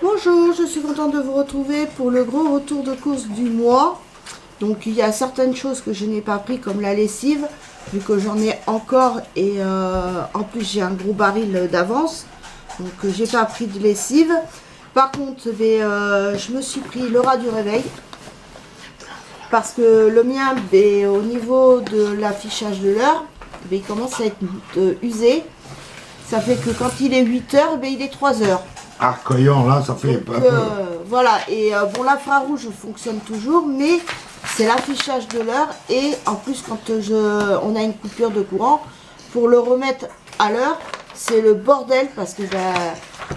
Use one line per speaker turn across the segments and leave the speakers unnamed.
Bonjour, je suis contente de vous retrouver pour le gros retour de course du mois. Donc il y a certaines choses que je n'ai pas pris comme la lessive, vu que j'en ai encore et en plus j'ai un gros baril d'avance. Donc j'ai pas pris de lessive. Par contre, je me suis pris le rat du réveil. Parce que le mien, au niveau de l'affichage de l'heure, il commence à être usé. Ça fait que quand il est 8 heures, il est 3 heures.
Ah, cueillant, là, ça fait
Donc, voilà, et bon, l'infrarouge fonctionne toujours, mais c'est l'affichage de l'heure. Et en plus, quand on a une coupure de courant, pour le remettre à l'heure, c'est le bordel parce que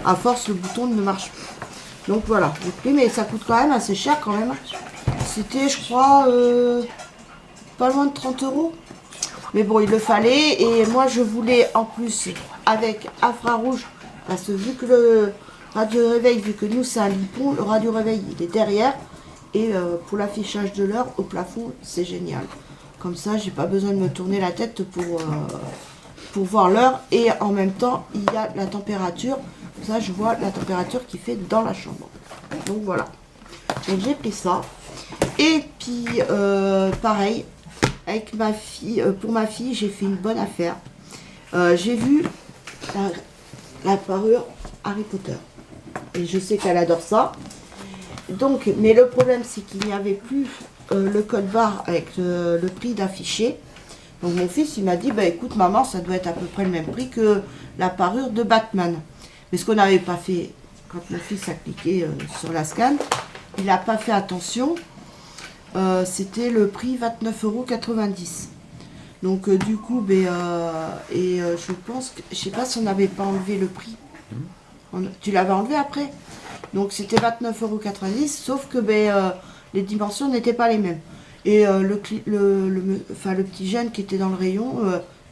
à force, le bouton ne marche plus. Donc voilà, j'ai pris, mais ça coûte quand même assez cher quand même. C'était, je crois, pas loin de 30 euros. Mais bon, il le fallait. Et moi, je voulais en plus avec infrarouge, parce que vu que le radio réveil, vu que nous c'est un lipon, le radio réveil il est derrière. Et pour l'affichage de l'heure au plafond, c'est génial. Comme ça, j'ai pas besoin de me tourner la tête pour voir l'heure. Et en même temps, il y a la température. Comme ça, je vois la température qu'il fait dans la chambre. Donc voilà. Donc j'ai pris ça. Et puis, pareil, avec ma fille, pour ma fille, j'ai fait une bonne affaire. J'ai vu la parure Harry Potter. Et je sais qu'elle adore ça. Donc, mais le problème, c'est qu'il n'y avait plus le code barre avec le prix d'affiché. Donc mon fils, il m'a dit, bah écoute maman, ça doit être à peu près le même prix que la parure de Batman. Mais ce qu'on n'avait pas fait, quand mon fils a cliqué sur la scan, il n'a pas fait attention. C'était le prix 29,90 €. Donc du coup, je pense que, je sais pas si on n'avait pas enlevé le prix. Tu l'avais enlevé après. Donc c'était 29,90 €, sauf que les dimensions n'étaient pas les mêmes. Et le petit jeune qui était dans le rayon,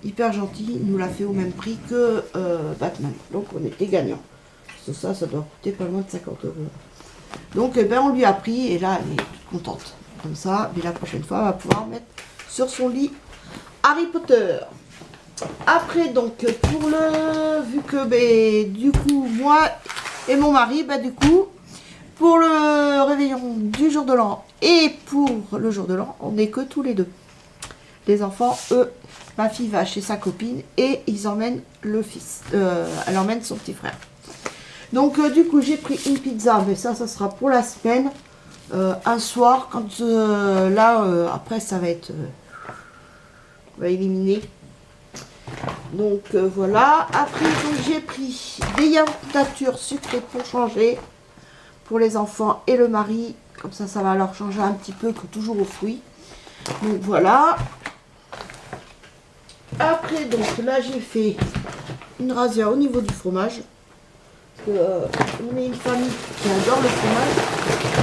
hyper gentil, il nous l'a fait au même prix que Batman. Donc on était gagnants. Ça doit coûter pas loin de 50 €. Donc on lui a pris et là elle est toute contente. Comme ça, mais la prochaine fois, elle va pouvoir mettre sur son lit Harry Potter. Après, donc, vu que, du coup, moi et mon mari, du coup, pour le réveillon du jour de l'an et pour le jour de l'an, on n'est que tous les deux. Les enfants, eux, ma fille va chez sa copine et ils emmènent le fils. Elle emmène son petit frère. Donc, du coup, j'ai pris une pizza, mais ça sera pour la semaine. Un soir, quand après ça va être on va éliminer. Donc voilà. Après j'ai pris des yaourts nature sucrés pour changer pour les enfants et le mari. Comme ça va leur changer un petit peu que toujours aux fruits. Donc voilà. Après donc là j'ai fait une razzia au niveau du fromage. On est une famille qui adore le fromage.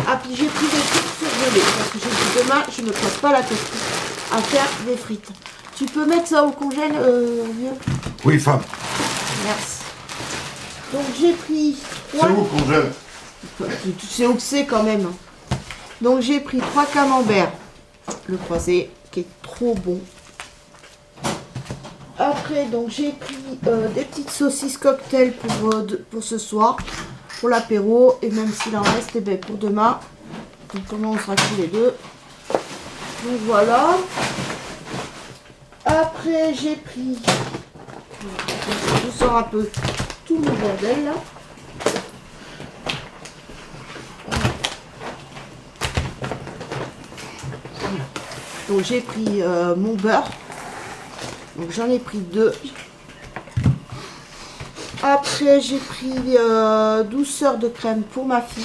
Ah, puis j'ai pris des frites surgelées parce que j'ai dit demain je ne me casse pas la tête à faire des frites. Tu peux mettre ça au congèle, vieux?
Oui, femme.
Merci. Donc j'ai pris.
C'est où le congèle?
Tu sais où que c'est quand même. Donc j'ai pris 3 camemberts, le croisé, qui est trop bon. Après, donc j'ai pris des petites saucisses cocktail pour ce soir, pour l'apéro, et même s'il en reste, pour demain. Donc comment on sera tous les deux. Donc voilà. Après, j'ai pris, je sors un peu tout le bordel là. Donc j'ai pris mon beurre. Donc j'en ai pris 2. Après j'ai pris 12 sœurs de crème pour ma fille.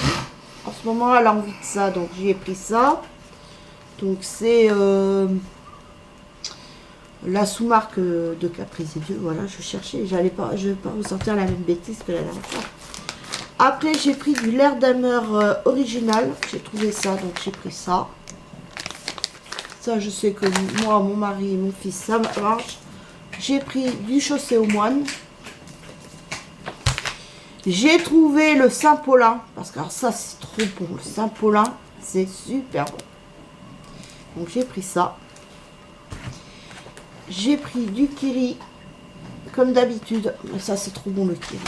En ce moment elle a envie de ça, donc j'ai pris ça. Donc c'est la sous-marque de Caprice et Vieux. Voilà, je cherchais, je vais pas ressortir la même bêtise que la dernière fois. Après j'ai pris du Lerdamer original. J'ai trouvé ça, donc j'ai pris ça. Ça je sais que moi, mon mari et mon fils ça marche. J'ai pris du Chaussée aux Moines. J'ai trouvé le Saint-Paulin. Parce que alors ça, c'est trop bon. Le Saint-Paulin, c'est super bon. Donc, j'ai pris ça. J'ai pris du Kiri. Comme d'habitude. Ça, c'est trop bon, le Kiri.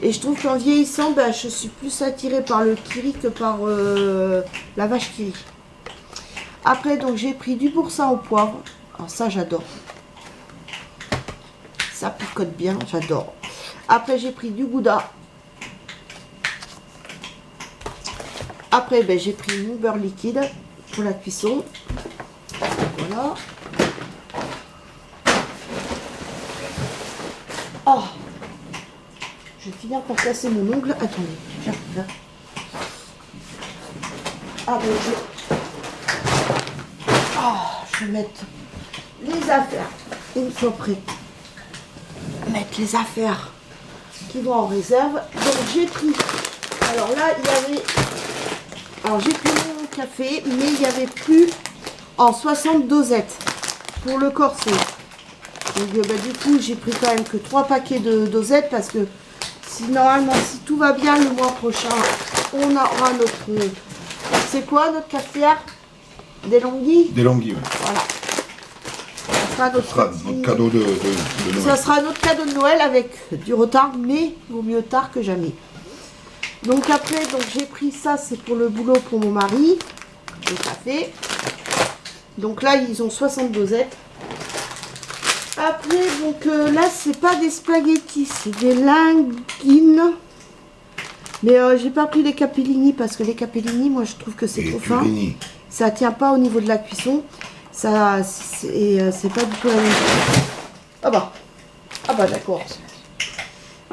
Et je trouve qu'en vieillissant, ben, je suis plus attirée par le kiri que par la vache kiri. Après, donc j'ai pris du boursin au poivre. Alors ça, j'adore. Ça picote bien, j'adore. Après, j'ai pris du gouda. Après, ben, j'ai pris mon beurre liquide pour la cuisson. Voilà. Oh, je vais finir par casser mon ongle. Attendez, j'arrive là. Ah ben je vais mettre les affaires. Une fois prêt. Mettre les affaires qui vont en réserve. Donc j'ai pris. Alors là, il y avait. Alors j'ai pris mon café, mais il n'y avait plus en 60 dosettes pour le corset. Donc bah, du coup, j'ai pris quand même que 3 paquets de dosettes parce que si normalement, si tout va bien le mois prochain, on aura notre. C'est quoi notre cafetière? Des longuilles?
Des longuilles, oui.
Voilà. Ça sera
notre cadeau de Noël.
Ça sera notre cadeau de Noël avec du retard, mais vaut mieux tard que jamais. Donc après, donc j'ai pris ça, c'est pour le boulot pour mon mari. Le café. Donc là, ils ont 60 dosettes. Après, donc là, c'est pas des spaghettis, c'est des linguines. Mais j'ai pas pris les capellini parce que les capellini, moi, je trouve que c'est trop fin. Ça tient pas au niveau de la cuisson. Ça, c'est pas du tout la même chose. Ah bah d'accord.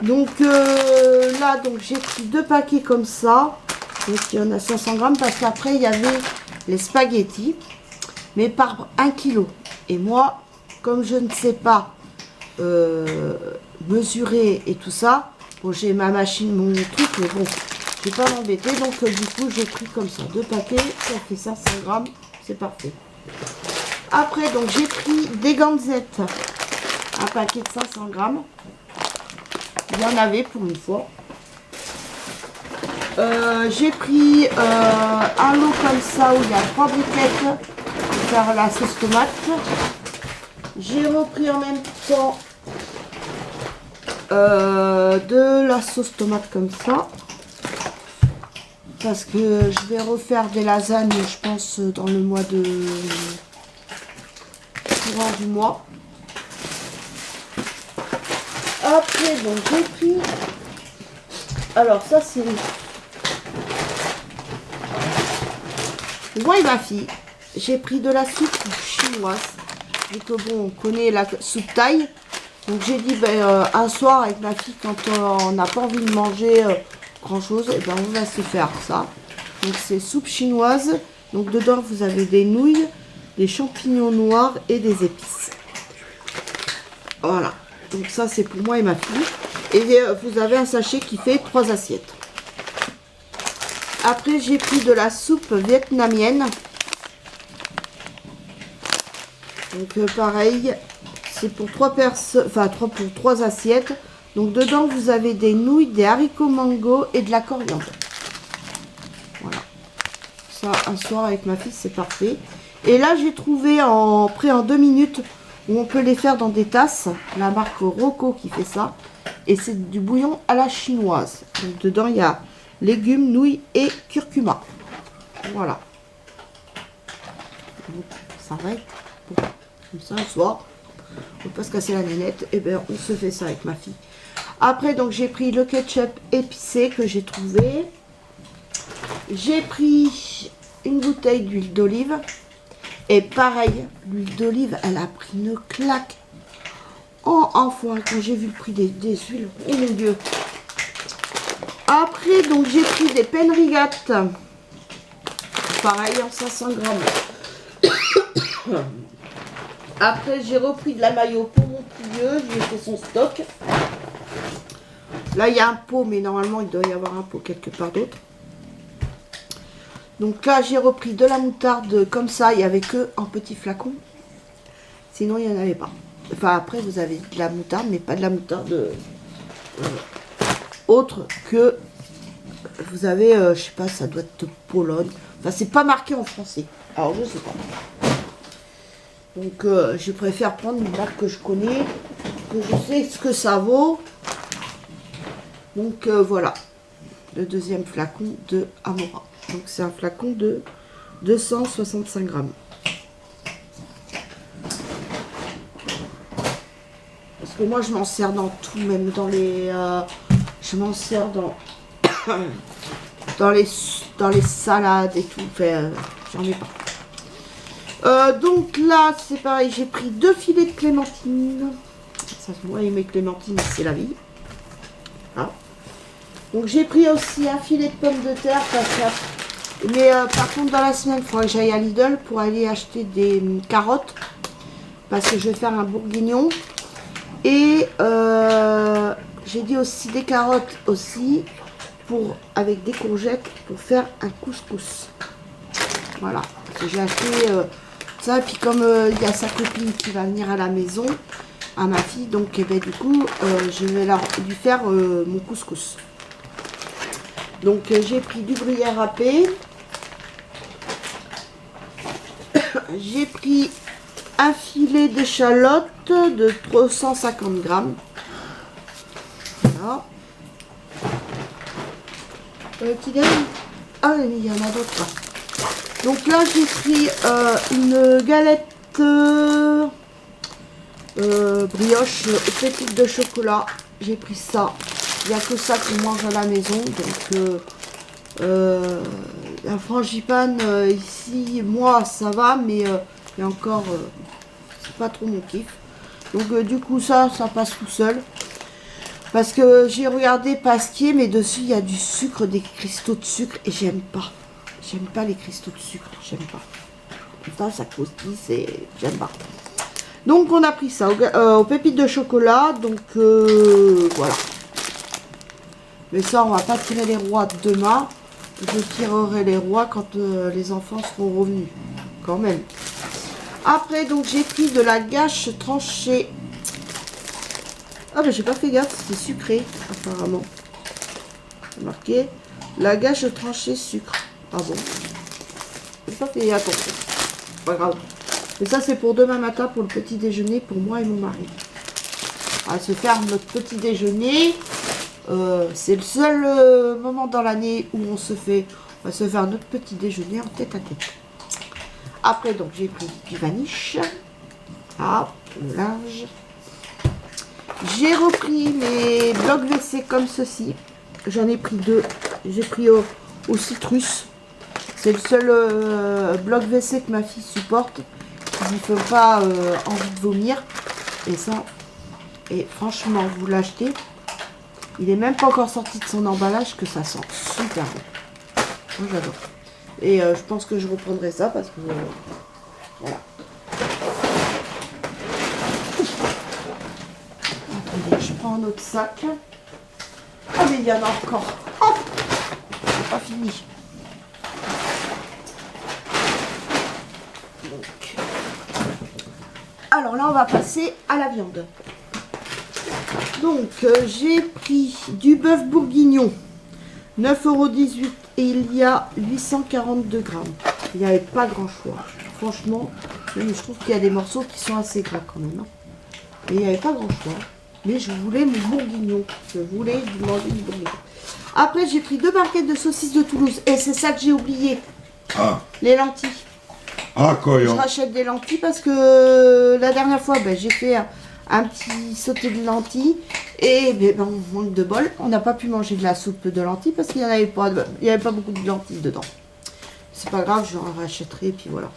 Donc là, donc j'ai pris 2 paquets comme ça. Donc il y en a 500 grammes parce qu'après il y avait les spaghettis, mais par 1 kg. Et moi, comme je ne sais pas mesurer et tout ça, bon, j'ai ma machine, mon truc, mais bon, je vais pas m'embêter. Donc du coup, j'ai pris comme ça 2 paquets, ça fait 500 grammes, c'est parfait. Après, donc j'ai pris des ganzettes, un paquet de 500 grammes. Il y en avait pour une fois. J'ai pris un lot comme ça où il y a 3 briquettes pour faire la sauce tomate. J'ai repris en même temps de la sauce tomate comme ça. Parce que je vais refaire des lasagnes, je pense, dans le mois de courant du mois. Après, donc j'ai pris. Alors, ça c'est. Moi et ma fille, j'ai pris de la soupe chinoise. Vu que bon, on connaît la soupe thaï. Donc j'ai dit, ben, un soir avec ma fille, quand on n'a pas envie de manger grand chose, et ben on va se faire ça. Donc c'est soupe chinoise. Donc dedans, vous avez des nouilles, des champignons noirs et des épices. Voilà. Donc ça, c'est pour moi et ma fille. Et vous avez un sachet qui fait 3 assiettes. Après, j'ai pris de la soupe vietnamienne. Donc pareil, c'est pour 3 personnes, enfin pour 3 assiettes. Donc dedans, vous avez des nouilles, des haricots mango et de la coriandre. Voilà. Ça, un soir avec ma fille, c'est parfait. Et là, j'ai trouvé prêt en 2 minutes où on peut les faire dans des tasses. La marque Rocco qui fait ça. Et c'est du bouillon à la chinoise. Donc dedans, il y a légumes, nouilles et curcuma. Voilà. Donc, ça va être bon. Comme ça, le soir, on ne peut pas se casser la nénette. Et bien, on se fait ça avec ma fille. Après, donc, j'ai pris le ketchup épicé que j'ai trouvé. J'ai pris une bouteille d'huile d'olive. Et pareil, l'huile d'olive, elle a pris une claque. Oh, enfin, quand j'ai vu le prix des huiles, oh mon Dieu. Après, donc, j'ai pris des Penrigat. Pareil, en 500 grammes. Après, j'ai repris de la mayo pour mon pouilleux. J'ai fait son stock. Là, il y a un pot, mais normalement, il doit y avoir un pot quelque part d'autre. Donc là, j'ai repris de la moutarde comme ça. Il n'y avait que en petit flacon. Sinon, il n'y en avait pas. Enfin, après, vous avez de la moutarde, mais pas de la moutarde autre que... Vous avez, je sais pas, ça doit être de Pologne. Enfin, c'est pas marqué en français. Alors, je sais pas. Donc, je préfère prendre une marque que je connais, que je sais ce que ça vaut. Donc voilà, le deuxième flacon de Amora. Donc c'est un flacon de 265 grammes. Parce que moi je m'en sers dans tout, même dans les... je m'en sers dans... dans les salades et tout. Enfin, j'en ai pas. Donc là, c'est pareil, j'ai pris 2 filets de clémentine. Ça, moi, aimer clémentine, c'est la vie. Voilà. Donc j'ai pris aussi un filet de pommes de terre. Mais par contre, dans la semaine, il faudra que j'aille à Lidl pour aller acheter des carottes. Parce que je vais faire un bourguignon. Et j'ai dit aussi des carottes aussi. Avec des courgettes pour faire un couscous. Voilà. J'ai acheté ça. Et puis comme il y a sa copine qui va venir à la maison, à ma fille, donc et ben, du coup, je vais lui faire mon couscous. Donc j'ai pris du gruyère râpé. J'ai pris un filet d'échalote de 350 grammes. Voilà. Ah, il y en a d'autres. Donc là, j'ai pris une galette brioche aux pépites de chocolat. J'ai pris ça. Il n'y a que ça qu'on mange à la maison. Donc la frangipane ici, moi, ça va, mais il y a encore, c'est pas trop mon kiff. Donc du coup, ça passe tout seul. Parce que j'ai regardé Pasquier, mais dessus il y a du sucre, des cristaux de sucre, et j'aime pas. J'aime pas les cristaux de sucre, j'aime pas. Putain, ça croustille, j'aime pas. Donc on a pris ça aux pépites de chocolat, donc voilà. Mais ça, on va pas tirer les rois demain. Je tirerai les rois quand les enfants seront revenus, quand même. Après, donc j'ai pris de la gâche tranchée. Ah mais j'ai pas fait gaffe, c'est sucré apparemment. C'est marqué la gâche tranchée sucre. Ah bon. J'ai pas fait attention. Pas grave. Mais ça c'est pour demain matin pour le petit déjeuner pour moi et mon mari. On va se faire notre petit déjeuner. C'est le seul moment dans l'année où on va se faire notre petit déjeuner en tête à tête. Après donc j'ai pris du vaniche. Ah, le linge. J'ai repris mes blocs WC comme ceci. J'en ai pris 2. J'ai pris au citrus. C'est le seul bloc WC que ma fille supporte. Qui ne fait pas envie de vomir. Et ça, et franchement, vous l'achetez. Il n'est même pas encore sorti de son emballage que ça sent super bon. Moi j'adore. Et je pense que je reprendrai ça parce que voilà. Je prends un autre sac. Ah mais il y en a encore. Oh, c'est pas fini. Donc. Alors là on va passer à la viande. Donc j'ai pris du bœuf bourguignon. 9,18 € et il y a 842 grammes. Il n'y avait pas grand choix. Franchement, je trouve qu'il y a des morceaux qui sont assez gras quand même. Hein. Et il n'y avait pas grand choix. Mais je voulais mon bourguignon. Je voulais manger du bourguignon. Après, j'ai pris 2 barquettes de saucisses de Toulouse. Et c'est ça que j'ai oublié. Ah. Les lentilles.
Ah, quoi. Je
rachète des lentilles parce que la dernière fois, ben, j'ai fait un petit sauté de lentilles. Et ben, on manque de bol. On n'a pas pu manger de la soupe de lentilles parce qu'il n'y avait pas beaucoup de lentilles dedans. C'est pas grave, je en rachèterai et puis voilà.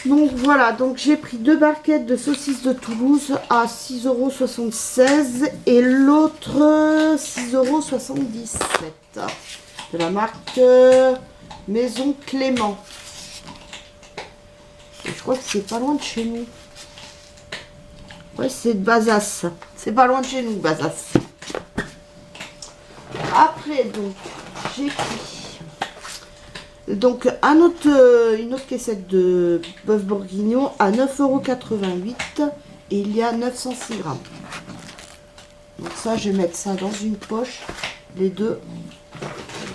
Donc voilà, donc j'ai pris 2 barquettes de saucisses de Toulouse à 6,76 € et l'autre 6,77 € de la marque Maison Clément. Et je crois que c'est pas loin de chez nous. Ouais, c'est de Bazas. C'est pas loin de chez nous, Bazas. Après, donc, j'ai pris donc une autre caissette de bœuf bourguignon à 9,88 € et il y a 906 grammes. Donc ça, je vais mettre ça dans une poche, les deux.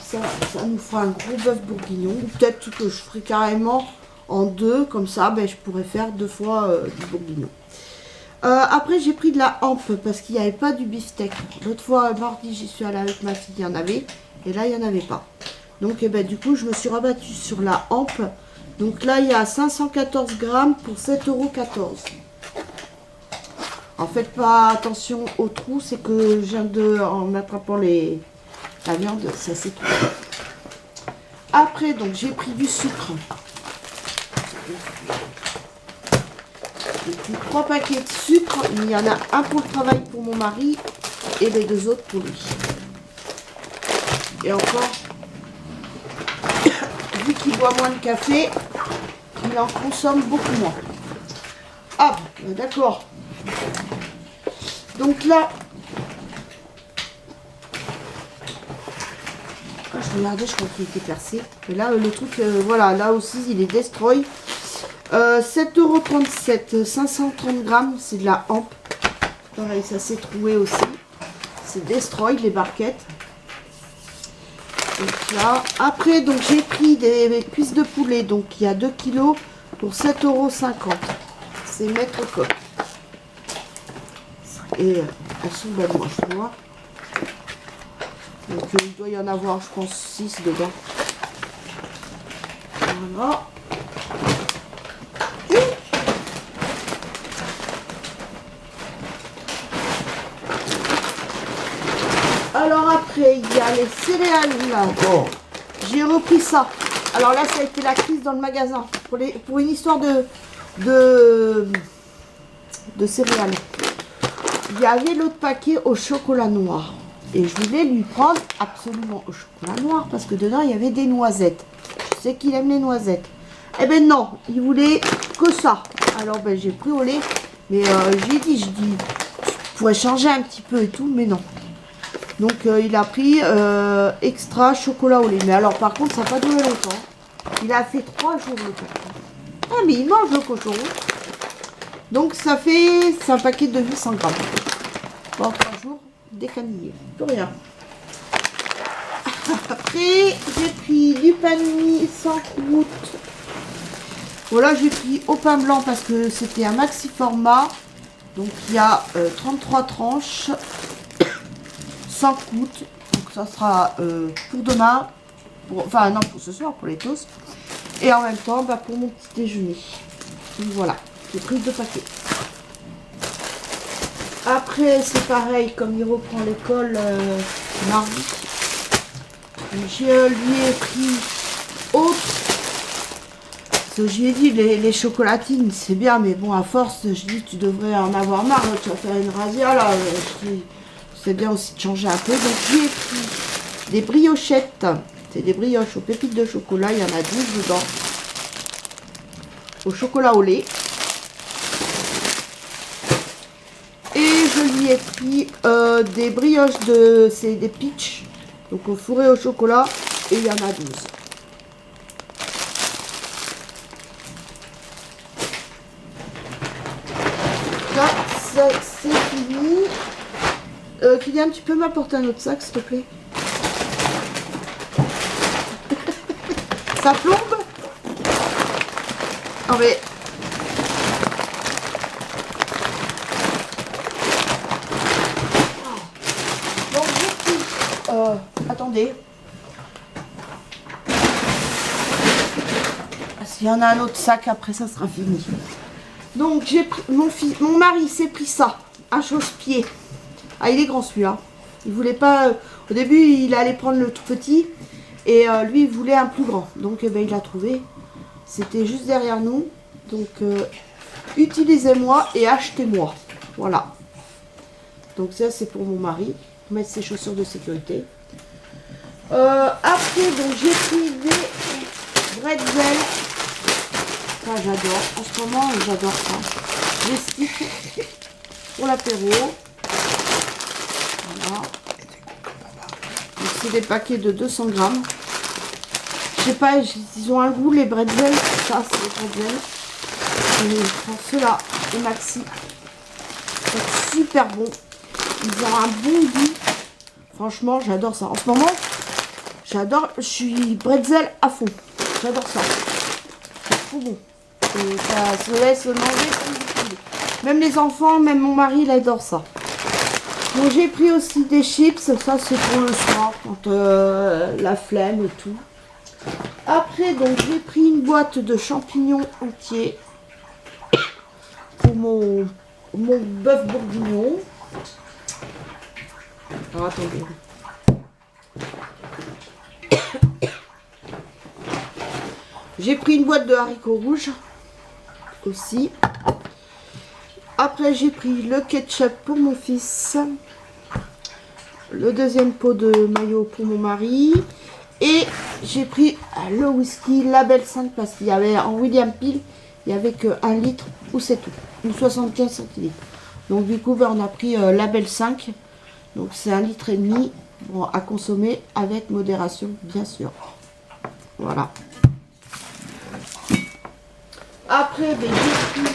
Ça nous fera un gros bœuf bourguignon. Peut-être que je ferai carrément en 2, comme ça, ben, je pourrais faire 2 fois du bourguignon. Après, j'ai pris de la hampe parce qu'il n'y avait pas du beefsteak. L'autre fois, mardi, j'y suis allée avec ma fille, il y en avait. Et là, il n'y en avait pas. Donc, eh ben, du coup, je me suis rabattue sur la hampe. Donc là, il y a 514 grammes pour 7,14 €. En fait, pas attention au trou, c'est que je viens de, en attrapant la viande, ça s'est trouvé. Après, donc, j'ai pris du sucre. J'ai pris 3 paquets de sucre. Il y en a un pour le travail pour mon mari et les 2 autres pour lui. Et encore, vu qu'il boit moins de café, il en consomme beaucoup moins. Ah, d'accord. Donc là, je regardais, je crois qu'il était percé. Et là, le truc, voilà, là aussi, il est destroy. 7,37 €, 530 grammes, c'est de la hampe. Pareil, ça s'est trouvé aussi. C'est destroy, les barquettes. Donc là, après, donc j'ai pris des cuisses de poulet. Donc il y a 2 kilos pour 7,50 €. C'est Maître Coq. Et elles sont belles, moi, je vois. Donc il doit y en avoir, je pense, 6 dedans. Voilà. Alors après, il y a les céréales là.
Oh.
J'ai repris ça. Alors là, ça a été la crise dans le magasin. Pour une histoire de céréales. Il y avait l'autre paquet au chocolat noir. Et je voulais lui prendre absolument au chocolat noir parce que dedans, il y avait des noisettes. Je sais qu'il aime les noisettes. Eh ben non, il voulait que ça. Alors ben j'ai pris au lait. Mais j'ai dit, tu pourrais changer un petit peu et tout, mais non. Donc il a pris extra chocolat au lait. Mais alors par contre, ça n'a pas duré longtemps. Il a fait 3 jours le paquet. Ah mais il mange le cochon. Donc ça fait, c'est un paquet de 800 grammes. Bon, 3 jours, décanillé. Plus rien. Après, j'ai pris du pain de mie sans croûte. Voilà, j'ai pris au pain blanc parce que c'était un maxi format. Donc il y a 33 tranches. Sans croûte. Donc ça sera pour demain. Enfin non, pour ce soir, pour les toasts. Et en même temps, bah, pour mon petit déjeuner. Donc voilà, j'ai pris 2 paquets. Après, c'est pareil, comme il reprend l'école mardi. Je lui ai pris autre. Parce que je lui ai dit, les chocolatines, c'est bien, mais bon, à force, je dis, tu devrais en avoir marre. Tu vas faire une razzia, là. Je dis, c'est bien aussi de changer un peu. Donc, j'ai pris des briochettes. C'est des brioches aux pépites de chocolat. Il y en a 12 dedans. Au chocolat au lait. Et je lui ai pris des brioches c'est des peach. Donc, au fourré au chocolat. Et il y en a 12. Là, ça, c'est fini. Kylian, tu peux m'apporter un autre sac, s'il te plaît? Ça plombe? Ah mais... Bon, j'ai pris... attendez. S'il y en a un autre sac, après ça sera fini. Donc j'ai pris... Mon mari s'est pris ça. Un chausse-pied. Ah, il est grand celui-là. Il voulait pas... au début, il allait prendre le tout petit. Et lui, il voulait un plus grand. Donc, eh ben, il l'a trouvé. C'était juste derrière nous. Donc, utilisez-moi et achetez-moi. Voilà. Donc, ça, c'est pour mon mari. Pour mettre ses chaussures de sécurité. Après, donc, j'ai pris des bretzels. Ça, j'adore. En ce moment, j'adore ça. Des sticks pour l'apéro. Voilà. C'est des paquets de 200 grammes. Je sais pas, ils ont un goût, les bretzels. Ça, c'est les bretzels. Je prends ceux-là, les maxi. C'est super bon. Ils ont un bon goût. Franchement, j'adore ça. En ce moment, j'adore. Je suis bretzel à fond. J'adore ça. C'est trop bon. Et ça se laisse manger comme du poulet. Même les enfants, même mon mari, il adore ça. Donc j'ai pris aussi des chips, ça c'est pour le soir, quand la flemme et tout. Après, donc j'ai pris une boîte de champignons entiers pour mon bœuf bourguignon. Alors attendez. J'ai pris une boîte de haricots rouges aussi. Après, j'ai pris le ketchup pour mon fils. Le deuxième pot de maillot pour mon mari. Et j'ai pris le whisky Label 5 parce qu'il y avait en William Peel, il n'y avait que 1 litre ou c'est tout. Ou 75 centilitres. Donc du coup, ben, on a pris Label 5. Donc c'est 1,5 litre. Bon, à consommer avec modération, bien sûr. Voilà. Après, ben, j'ai pris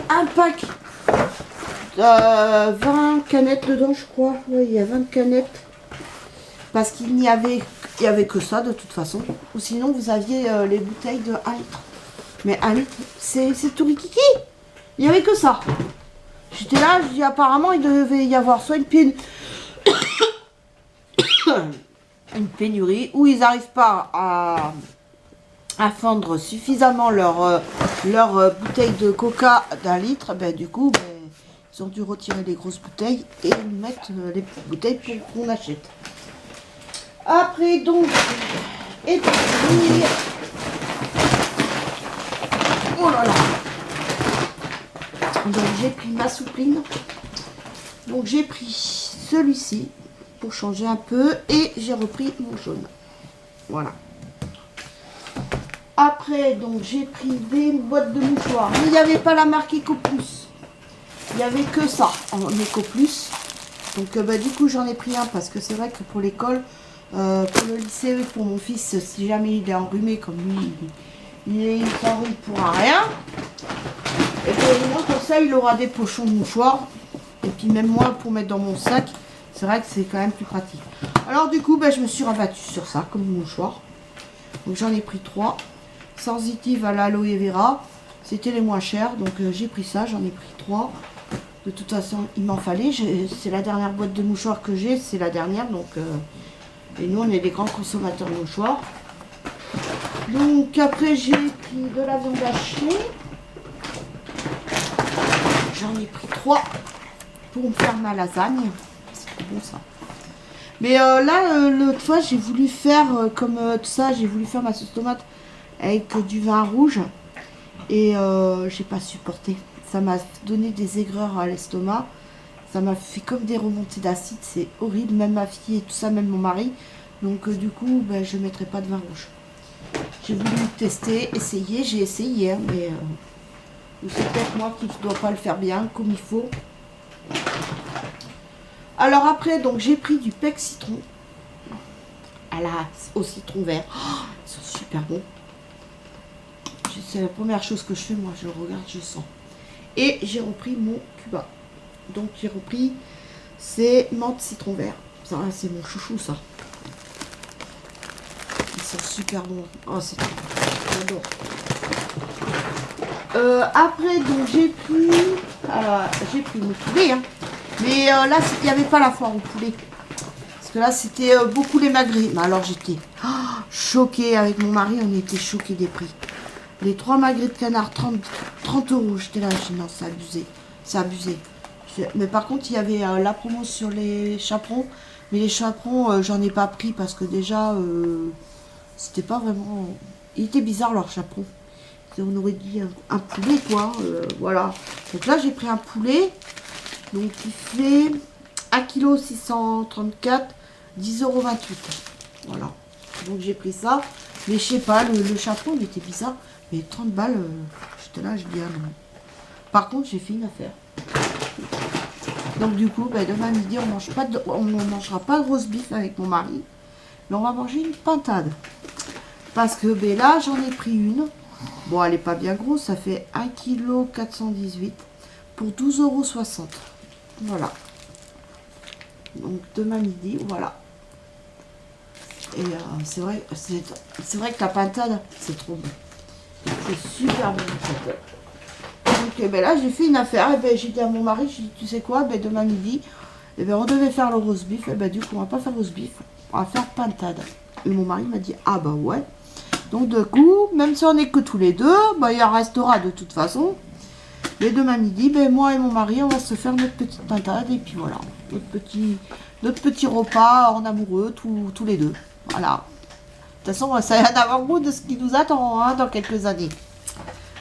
un pack, 20 canettes dedans, je crois. Oui, il y a 20 canettes. Parce qu'il n'y avait, que ça de toute façon. Ou sinon, vous aviez les bouteilles de 1 litre. Mais 1 litre, c'est tout rikiki. Il n'y avait que ça. J'étais là, je dis apparemment, il devait y avoir soit une pénurie, ou ils n'arrivent pas à vendre suffisamment leur bouteille de coca d'1 litre. Ben, du coup, ben, ils ont dû retirer les grosses bouteilles et mettre les petites bouteilles pour qu'on achète. Après, donc, et puis, oh là là. Donc j'ai pris ma soupline. Donc j'ai pris celui-ci pour changer un peu et j'ai repris mon jaune. Voilà. Après, donc j'ai pris des boîtes de mouchoirs. Mais il n'y avait pas la marque Eco Plus. Il n'y avait que ça en Eco Plus. Donc bah, du coup j'en ai pris un parce que c'est vrai que pour l'école, pour le lycée, pour mon fils, si jamais il est enrhumé comme lui, il s'enrhume pour rien. Et pour moi, comme ça, il aura des pochons de mouchoirs. Et puis même moi, pour mettre dans mon sac, c'est vrai que c'est quand même plus pratique. Alors du coup, ben, je me suis rabattue sur ça, comme mouchoir. Donc j'en ai pris 3. Sensitive à l'aloe vera. C'était les moins chers. Donc j'ai pris ça, j'en ai pris 3. De toute façon, il m'en fallait. C'est la dernière boîte de mouchoirs que j'ai. C'est la dernière. Donc, et nous, on est des grands consommateurs de mouchoirs. Donc après, j'ai pris de la viande hachée. J'en ai pris 3 pour me faire ma lasagne. C'est bon ça. Mais là, l'autre fois, j'ai voulu faire comme tout ça. J'ai voulu faire ma sauce tomate avec du vin rouge. Et j'ai pas supporté. Ça m'a donné des aigreurs à l'estomac. Ça m'a fait comme des remontées d'acide. C'est horrible. Même ma fille et tout ça, même mon mari. Donc du coup, ben, je ne mettrai pas de vin rouge. J'ai voulu tester, essayer. J'ai essayé, hein, mais... c'est peut-être moi qui ne dois pas le faire bien comme il faut. Alors après, donc j'ai pris du pec citron. Au citron vert. Oh, ils sont super bons. C'est la première chose que je fais, moi. Je regarde, je sens. Et j'ai repris mon Cuba. Donc j'ai repris, c'est menthe citron vert. Ça, c'est mon chouchou, ça. Ils sont super bons. Oh, c'est trop bon. J'adore. Après, donc j'ai pris mon poulet, hein. Mais là, il n'y avait pas la foire au poulet. Parce que là, c'était beaucoup les magrets. Mais alors, j'étais choquée avec mon mari. On était choqués des prix. Les 3 magrets de canard, 30 €. J'étais là, je dis non, c'est abusé. C'est abusé. Mais par contre, il y avait la promo sur les chaperons. Mais les chaperons, j'en ai pas pris parce que déjà, c'était pas vraiment... Il était bizarre, leur chaperon. On aurait dit un poulet, quoi. Voilà. Donc là, j'ai pris un poulet. Donc, il fait 1,634 kg, 10,28 €. Voilà. Donc, j'ai pris ça. Mais je sais pas, le chaperon, il était bizarre. Mais 30 balles, j'étais là, je dis ah non. Par contre, j'ai fait une affaire. Donc, du coup, ben, demain midi, on ne mangera pas de roast beef avec mon mari. Mais on va manger une pintade. Parce que ben, là, j'en ai pris une. Bon, elle n'est pas bien grosse, ça fait 1,418 kg pour 12,60 €. Voilà. Donc demain midi, voilà. Et c'est vrai que la pintade, c'est trop bon. C'est super bon en fait. Donc ben là j'ai fait une affaire, et ben j'ai dit à mon mari, j'ai dit tu sais quoi, ben demain midi, et ben on devait faire le roast beef, et ben du coup on va pas faire le roast beef, on va faire pintade. Et mon mari m'a dit ah bah ouais. Donc du coup, même si on n'est que tous les deux, ben il en restera de toute façon. Mais demain midi, ben moi et mon mari, on va se faire notre petite pintade, et puis voilà, notre petit repas en amoureux, tous les deux. Voilà. De toute façon, ça va avoir goût de ce qui nous attend hein, dans quelques années.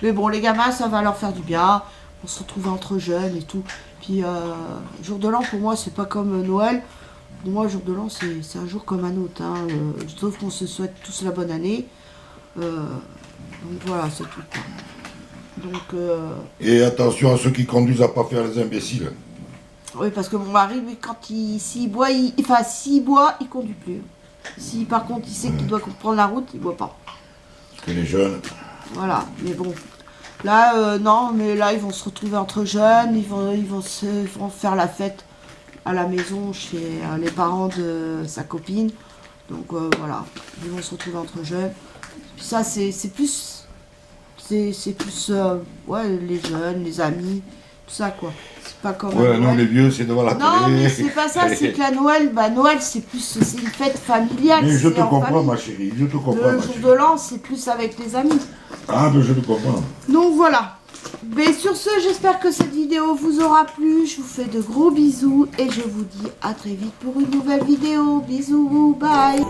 Mais bon, les gamins, ça va leur faire du bien. On se retrouve entre jeunes et tout. Puis, jour de l'an, pour moi, c'est pas comme Noël. Pour moi, jour de l'an, c'est un jour comme un autre. Hein. Sauf qu'on se souhaite tous la bonne année. Donc voilà, c'est tout. Donc,
Et attention à ceux qui conduisent à pas faire les imbéciles.
oui, parce que mon mari, lui, quand s'il boit, s'il boit, il conduit plus. Si par contre il sait qu'il doit prendre la route, il boit pas.
Que les jeunes.
Voilà, mais bon. Là, non, mais là, ils vont se retrouver entre jeunes, ils vont faire la fête à la maison chez les parents de sa copine. Donc voilà, ils vont se retrouver entre jeunes. Puis ça, c'est plus. C'est plus ouais, les jeunes, les amis, tout ça quoi. C'est pas comme.
Ouais, non, les vieux, c'est devant la télé.
Non, mais c'est pas ça, c'est que la Noël, Noël c'est une fête familiale.
Mais je te comprends,
famille.
ma chérie, je te comprends.
Le jour de l'an, c'est plus avec les amis.
Ah, mais je te comprends.
Donc voilà. Mais sur ce, j'espère que cette vidéo vous aura plu. Je vous fais de gros bisous et je vous dis à très vite pour une nouvelle vidéo. Bisous, bye.